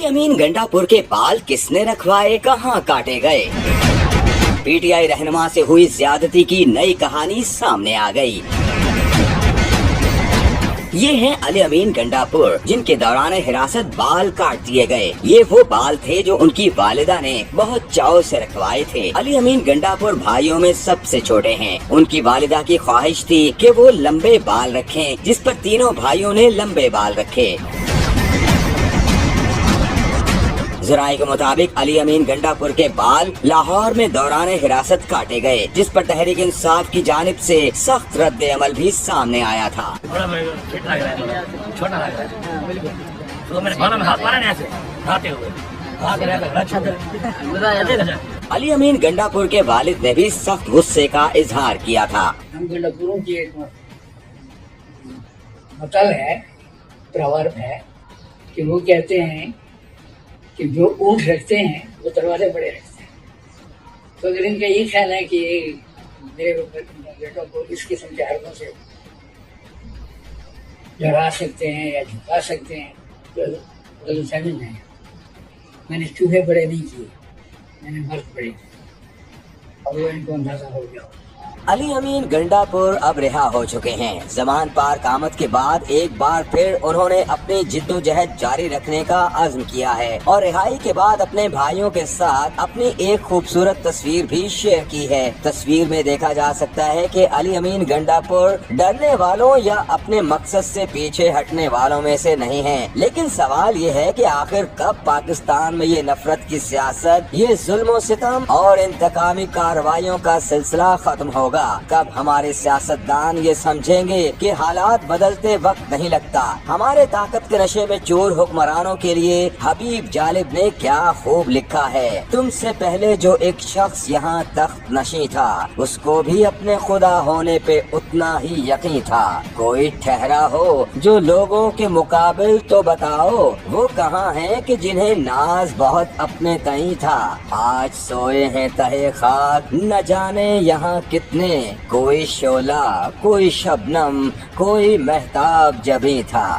अली अमीन गंडापुर के बाल किसने रखवाए, कहाँ काटे गए। पीटीआई रहनुमा से हुई ज्यादती की नई कहानी सामने आ गई। ये हैं अली अमीन गंडापुर, जिनके दौरान हिरासत बाल काट दिए गए। ये वो बाल थे जो उनकी वालिदा ने बहुत चाव से रखवाए थे। अली अमीन गंडापुर भाइयों में सबसे छोटे हैं। उनकी वालिदा की ख्वाहिश थी कि वो लंबे बाल रखें, जिस पर तीनों भाइयों ने लंबे बाल रखे। जराये के मुताबिक अली अमीन गंडापुर के बाल लाहौर में दौरान हिरासत काटे गए, जिस पर तहरीक इंसाफ की जानिब से सख्त रद्द अमल भी सामने आया था। अली अमीन गंडापुर के वालिद ने भी सख्त गुस्से का इजहार किया था। हम गंडापुरों की एक मतल है, प्रवर्ब है कि वो कहते हैं कि जो ऊँट रखते हैं वो दरवाजे बड़े रखते हैं। तो अगर इनका ये ख्याल है कि मेरे बेटों को इस किस्म के हरकतों से डरा सकते हैं या झुका सकते हैं तो गलतफहमी में है। मैंने चूहे बड़े नहीं किए, मैंने मर्द बड़े किए और वो इनको अंदाजा हो गया। अली अमीन गंडापुर अब रिहा हो चुके हैं। जमान पार कामत के बाद एक बार फिर उन्होंने अपनी जिद्दोजहद जारी रखने का अज़्म किया है और रिहाई के बाद अपने भाइयों के साथ अपनी एक खूबसूरत तस्वीर भी शेयर की है। तस्वीर में देखा जा सकता है कि अली अमीन गंडापुर डरने वालों या अपने मकसद से पीछे हटने वालों में से नहीं हैं। लेकिन सवाल ये है कि आखिर कब पाकिस्तान में ये नफरत की सियासत, ये जुल्म सितम और इंतकामी कार्रवाइयों का सिलसिला खत्म होगा। कब हमारे सियासतदान ये समझेंगे कि हालात बदलते वक्त नहीं लगता। हमारे ताकत के नशे में चोर हुक्मरानों के लिए हबीब जालिब ने क्या खूब लिखा है, तुमसे पहले जो एक शख्स यहाँ तख्त नशी था, उसको भी अपने खुदा होने पे उतना ही यकीन था। कोई ठहरा हो जो लोगों के मुकाबिल तो बताओ, वो कहाँ है कि जिन्हें नाज बहुत अपने तई था। आज सोए हैं तहे खाक, न जाने यहाँ कितने, कोई शोला, कोई शबनम, कोई महताब जबी था।